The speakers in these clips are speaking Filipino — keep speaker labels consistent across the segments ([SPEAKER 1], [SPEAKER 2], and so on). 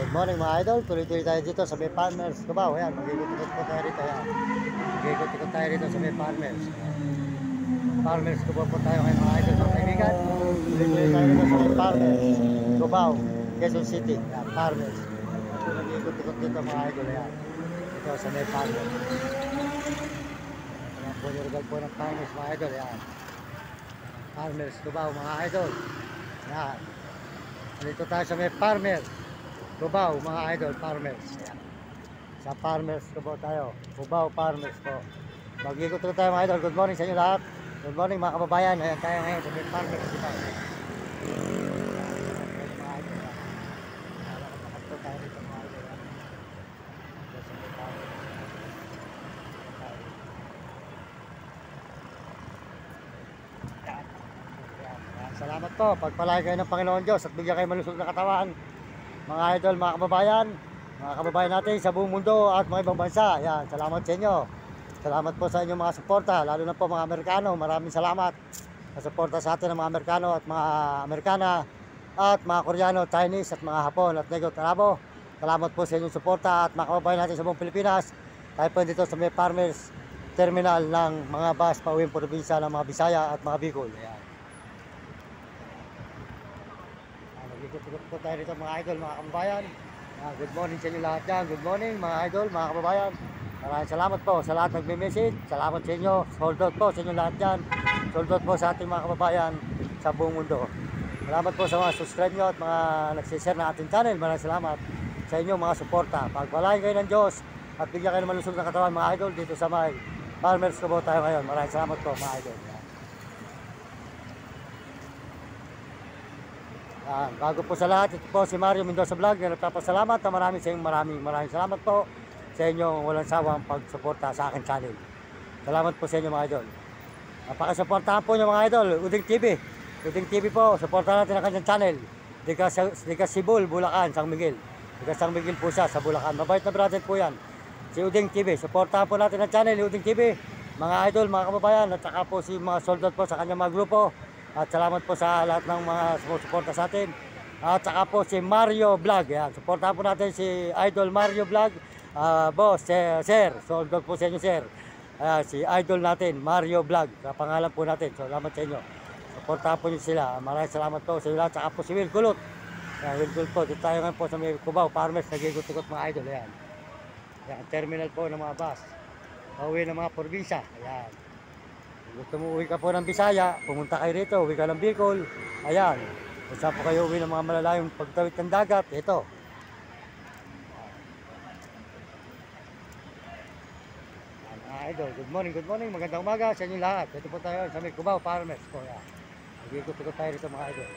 [SPEAKER 1] Good morning mga idol, tuloy-tuloy tayo dito sa may Farmers Cubao. Ayan, mag-ikot-ikot po tayo rito. Ayan. Mag-ikot-ikot tayo rito sa may Farmers. Farmers Cubao po tayo ngayon mga idol, mga kaibigan. Tuloy-tuloy tayo rito sa may Farmers Cubao, Quezon City. Ayan, Farmers. Mag-ikot-ikot dito mga idol. Ayan, dito sa may Farmers. Ayan po yung regal po ng Farmers mga idol. Ayan, Farmers Cubao mga idol. Ayan, dito tayo sa may Farmers Cubao mga idol, Farmers. Ayan. Sa Farmers Cubao tayo, Cubao Farmers po. Mag-ikot tayo mga idol. Good morning sa inyo lahat. Good morning mga kababayan. Ayan tayo ngayon sa may Farmers Cubao. Salamat po, pagpalain kayo ng Panginoon Diyos at bigyan kayo malusog na katawan. Mga idol, mga kababayan natin sa buong mundo at mga ibang bansa. Ayan, salamat sa inyo. Salamat po sa inyong mga suporta, lalo na po mga Amerikano. Maraming salamat sa suporta sa atin ng mga Amerikano at mga Amerikana at mga Koreano, Chinese at mga Hapon at Negro Tarabo. Salamat po sa inyong suporta at mga kababayan natin sa buong Pilipinas. Tayo po dito sa may Farmers Terminal ng mga bus pauwing probinsya ng mga Bisaya at mga Bicol. Ayan. Ikot-ikot po tayo rito mga idol, mga kababayan. Good morning sa inyo lahat dyan. Good morning mga idol, mga kababayan. Maraming salamat po sa lahat nagme-message. Salamat sa inyo. Sold out po sa inyo lahat dyan. Sold out po sa ating mga kababayan sa buong mundo. Salamat po sa mga subscribe nyo at mga nagsishare na ating channel. Maraming salamat sa inyo mga suporta. Pagpalain kayo ng Diyos at bigyan kayo ng malusog na katawan mga idol dito sa may Farmers Cubao tayo ngayon. Maraming salamat po mga idol. Bago po sa lahat, ito po si Mario Mendoza Vlog na nagpapasalamat na maraming salamat po sa inyong walang sawang pagsuporta sa aking channel. Salamat po sa inyo mga idol. Napakasuportahan po nyo mga idol, Uding TV. Uding TV po, suportahan natin ang kanyang channel. Diga Sibul, Bulacan, San Miguel. Diga San Miguel po siya sa Bulacan. Mabait na brother po yan. Si Uding TV, suportahan po natin ang channel ni Uding TV. Mga idol, mga kababayan, at saka po si mga soldot po sa kanyang mga grupo. At salamat po sa lahat ng mga sumusuporta sa atin. At saka po si Mario Vlog. Yan. Suportahan po natin si Idol Mario Vlog. Boss, sir. Soldot po sa inyo, sir. Si Idol natin, Mario Vlog. Kapangalan po natin. Salamat sa inyo. Suportahan po nyo sila. Maraming salamat po sa inyo lahat. Saka po si Will Kulot. Will Kulot po. Dito tayo ngayon po sa may Cubao Farmers. Nag-ikot-ikot mga idol. Ayan. Ayan. Terminal po ng mga bus. Pauwi ng mga probinsya. Ayan. Gusto mo uwi ka po ng Bisaya, pumunta kayo rito, uwi ka ng Bicol, ayan. Kung saan po kayo uwi ng mga malalayong pagtawid ng dagat, ito. Idol, good morning, magandang umaga sa inyo lahat. Ito po tayo sa may Cubao Farmers po. Nag-ikot-ikot tayo rito mga idol.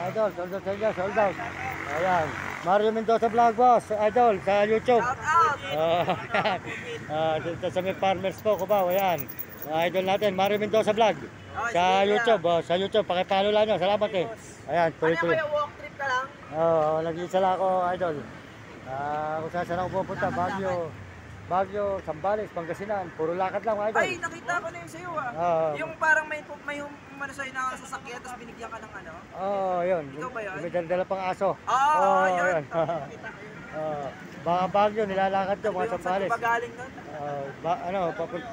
[SPEAKER 1] Idol, sold out sa inyo, sold out. Ayan, Mario Mendoza Vlog boss, idol, sa YouTube. Shout out! Dito sa may Farmers po, Cubao, ayan. Idol natin, Mario Mendoza Vlog. Sa YouTube, sa YouTube, pakipalo lang nyo, salamat eh. Ayan, tuloy-tuloy.
[SPEAKER 2] Ano ba walk trip ka lang?
[SPEAKER 1] Nag-iisa lang ako, idol. Kung saan ako pupunta, Baguio, Zambales, Pangasinan, puro lakad lang, idol.
[SPEAKER 2] Ay, nakita ko na yun sa'yo yung parang may umano sa'yo na sasakyan, tapos binigyan ka ng ano?
[SPEAKER 1] Yun.
[SPEAKER 2] Ikaw ba yun?
[SPEAKER 1] May dala pang aso.
[SPEAKER 2] Yun. Nakita ko yun.
[SPEAKER 1] Baka Baguio, nilalakad ko, mga Zambales.
[SPEAKER 2] Saan ka galing nun?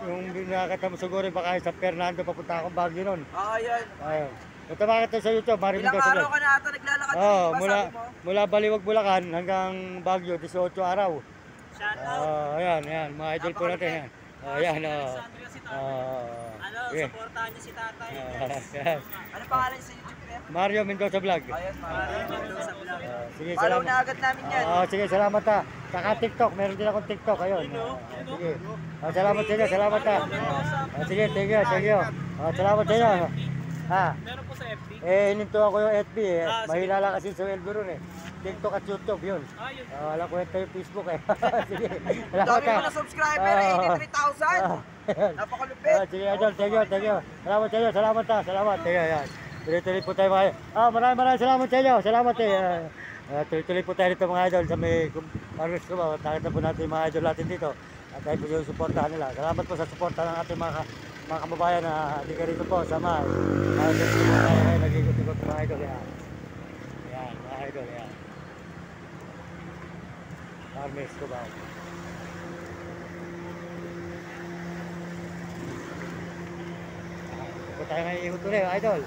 [SPEAKER 1] Yung nakakita mo siguro, baka sa Fernando, papunta akong Baguio nun.
[SPEAKER 2] Yun.
[SPEAKER 1] Ayun. Ito makita sa YouTube, Mario
[SPEAKER 2] Ilang
[SPEAKER 1] Mendoza
[SPEAKER 2] araw
[SPEAKER 1] Vlog.
[SPEAKER 2] ka na ata naglalakad din, di ba sabi mo?
[SPEAKER 1] Mula Baliwag, Bulacan hanggang Baguio, 18 araw.
[SPEAKER 2] Shout out!
[SPEAKER 1] Ayan, mga idol po natin yan. Ayan,
[SPEAKER 2] Supportahan niyo si tatay. Ano pangalan sa YouTube niya?
[SPEAKER 1] Mario Mendoza Vlog.
[SPEAKER 2] Ayun, Mario Mendoza Vlog.
[SPEAKER 1] Sige,
[SPEAKER 2] Follow
[SPEAKER 1] salamat.
[SPEAKER 2] na agad namin yan.
[SPEAKER 1] Sige, salamat ha. Saka TikTok, meron din akong TikTok. Ayun. Sige. Salamat sa inyo, salamat ha. Sige, thank you. Salamat sa inyo.
[SPEAKER 2] Meron po sa FB?
[SPEAKER 1] Hinintuan ko yung FB eh. Mahina lang kasi sa Elbo ron eh. TikTok at YouTube, yun.
[SPEAKER 2] Yun.
[SPEAKER 1] Wala ko yung Facebook eh. Sige, salamat
[SPEAKER 2] Dami
[SPEAKER 1] ha.
[SPEAKER 2] mo na subscriber, 83,000. Napakalupit.
[SPEAKER 1] Sige, idol, thank you. Salamat sa inyo, salamat ha. Salamat. Sige, yan. Tuloy-tuloy po tayo mga. Maraming salamat sa inyo. Salamat eh. Tuloy-tuloy po tayo dito mga idol sa may Farmers Cubao. At nakita po natin yung mga idol natin dito. At tayo po yung suportahan nila. Salamat po sa suporta ng ating mga kababayan na hindi ka rito po sa may. Dito po tayo ngayon, nag-ikot-ikot mga idol. Yan. Yan, mga idol. Yan. Farmers Cubao. Dito po tayo ngayon ikot ulit, idol.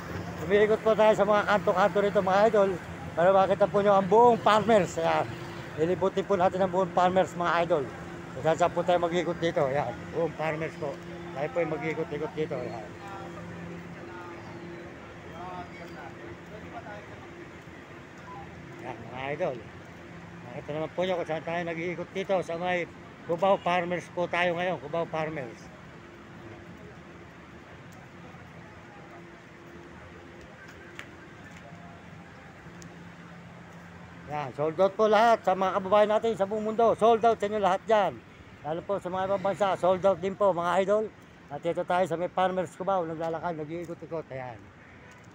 [SPEAKER 1] Umiikot po tayo sa mga kanto-kanto rito mga idol. Para makita po nyo ang buong farmers. Ayan. Ilibutin po natin ang buong farmers mga idol. Kung saan po tayo mag-ikot dito. Ayan. Buong farmers po. Tayo po yung mag-ikot-ikot dito. Ayan. Ayan mga idol. Makita naman po nyo kung saan tayo nag-iikot dito. Sa may Cubao Farmers po tayo ngayon. Cubao Farmers. Yan, sold out po lahat sa mga kababayan natin sa buong mundo. Sold out sa inyo lahat dyan. Lalo po sa mga ibang bansa, sold out din po mga idol. At ito tayo sa may Farmers Cubao, naglalakad, nag-iikot-ikot. Ayan.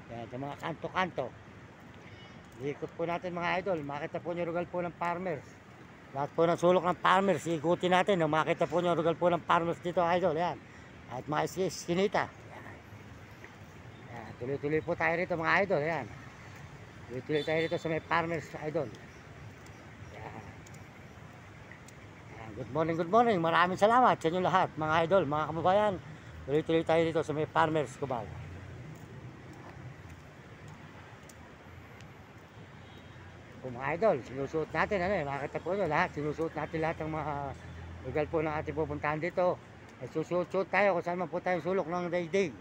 [SPEAKER 1] Yan, sa mga kanto-kanto. Iikot po natin mga idol. Makita po nyo rugal po ng farmers. Lahat po ng sulok ng farmers, iikutin natin. Makita po nyo rugal po ng farmers dito idol. Yan. At mga iskinita. Yan. Yan. Tuloy-tuloy po tayo rito mga idol. Yan. Tuloy-tuloy tayo dito sa may farmers idol. Yan. Yan. Good morning. Maraming salamat sa inyo lahat mga idol, mga kababayan. Tuloy-tuloy tayo dito sa may Farmers Cubao. Kung mga idol, sinusuot natin makita po nyo lahat, sinusuot natin lahat ng mga lugar po ng ating pupuntahan dito. Susuot tayo kung saan man po tayong sulok ng daigdig.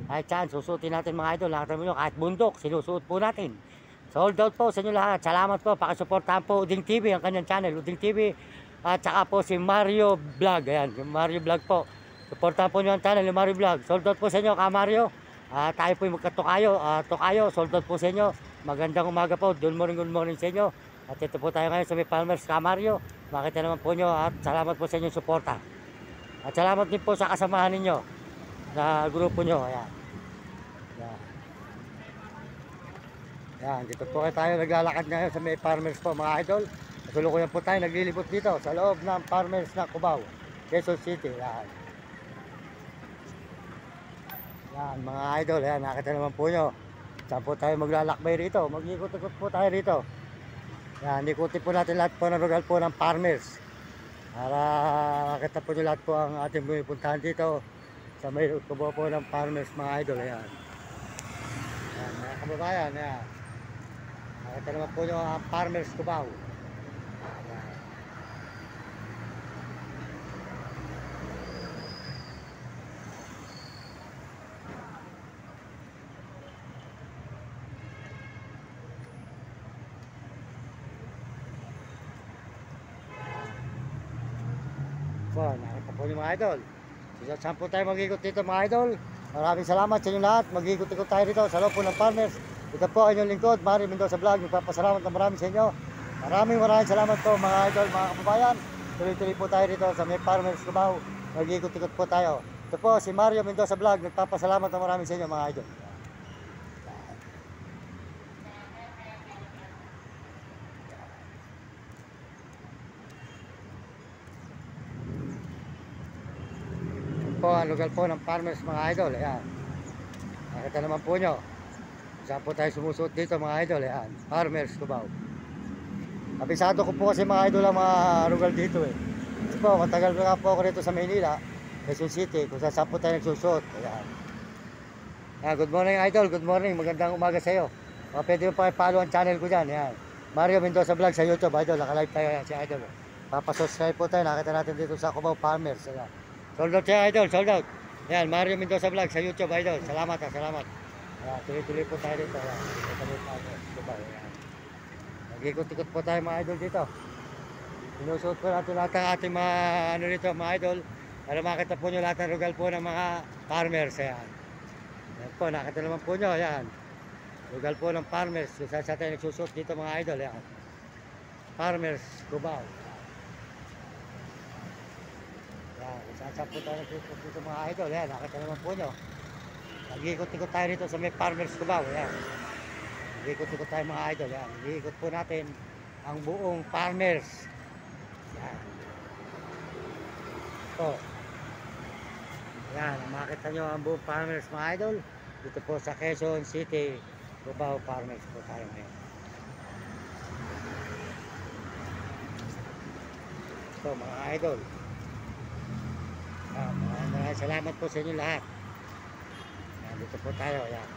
[SPEAKER 1] Kahit saan, susuotin natin mga idol, nakita mo nyo, kahit bundok, sinusuot po natin. Sold out po sa inyo lahat. Salamat po. Pakisuportahan po Uding TV, ang kanyang channel, Uding TV. At saka po si Mario Vlog. Ayan, yung Mario Vlog po. Suportahan po nyo ang channel, yung Mario Vlog. Sold out po sa inyo, Ka Mario. Tayo po yung magkatukayo. Tukayo, sold out po sa inyo. Magandang umaga po. Good morning sa inyo. At ito po tayo ngayon sa may Farmers, Ka Mario. Makita naman po nyo at salamat po sa inyong suporta. At salamat din po sa kasamahan ninyo sa grupo nyo. Ayan. Ayan. Yan, dito po tayo naglalakad ngayon sa may farmers po mga idol. Kasulukuyan po tayo naglilibot dito sa loob ng farmers na Cubao, Quezon City. Yan. Yan mga idol, yan, nakita naman po nyo. Saan po tayo maglalakbay rito? Mag-ikot-ikot po tayo rito. Yan, ikutin po natin lahat po ng lugar po ng farmers. Para makita po nyo lahat po ang ating pupuntahan dito sa may Cubao po ng farmers mga idol. Yan. Yan, mga kababayan, yan. Nakita naman po nyo ang Farmers Cubao. So, nakita po nyo mga idol. Saan po tayo mag-ikot dito mga idol? Maraming salamat sa inyo lahat. Mag-ikot-ikot tayo dito sa loob po ng farmers. Ito po ang inyong lingkod, Mario Mendoza Vlog. Nagpapasalamat na marami sa inyo. Maraming salamat po mga idol, mga kababayan. Tuloy-tuloy po tayo dito sa may Farmers Cubao. Mag-ikot-ikot po tayo. Ito po si Mario Mendoza Vlog. Nagpapasalamat na marami sa inyo mga idol. Ito po ang lugar po ng farmers mga idol. Ayan. Nakita naman po nyo. Saan po tayo sumusuot dito mga idol, yan, Farmers Cubao. Kabisado ko po kasi mga idol ang mga lugar dito Kasi po, matagal na po ako rito sa Maynila, Quezon City, kung saan po tayo nagsusuot. Ayan. Good morning idol, good morning, magandang umaga sa iyo. Pwede mo pa i-follow ang channel ko dyan, yan. Mario Mendoza Vlog sa YouTube, idol, nakalive tayo si idol. Papasubscribe po tayo, nakita natin dito sa Cubao Farmers. Ayan. Sold out siya idol, sold out. Yan, Mario Mendoza Vlog sa YouTube, idol. Salamat salamat. Tuloy-tuloy po tayo dito. Nag-ikot-ikot po tayo mga idol dito. Sinusuot po natin lahat ng ating mga ano dito mga idol. Para makita po nyo lahat ng lugar po ng mga farmers. Ayan. Yan po, nakita naman po nyo. Ayan. Lugar po ng farmers. Kung saan tayo nagsusuot dito mga idol. Ayan. Farmers Cubao. Ayan. Kung saan po tayo nagsusuot dito mga idol. Ayan. Nakita naman po nyo. Nag-iikot-ikot tayo rito sa may Farmers Cubao. Yan. Nag-iikot-ikot tayo mga idol. Yan. Nag-iikot po natin ang buong farmers. Yan. Ito. Yan, makita nyo ang buong farmers mga idol. Dito po sa Quezon City, Cubao Farmers po tayo ngayon. Ito mga idol. Maraming salamat po sa inyo lahat. Yan, dito po tayo. Yan.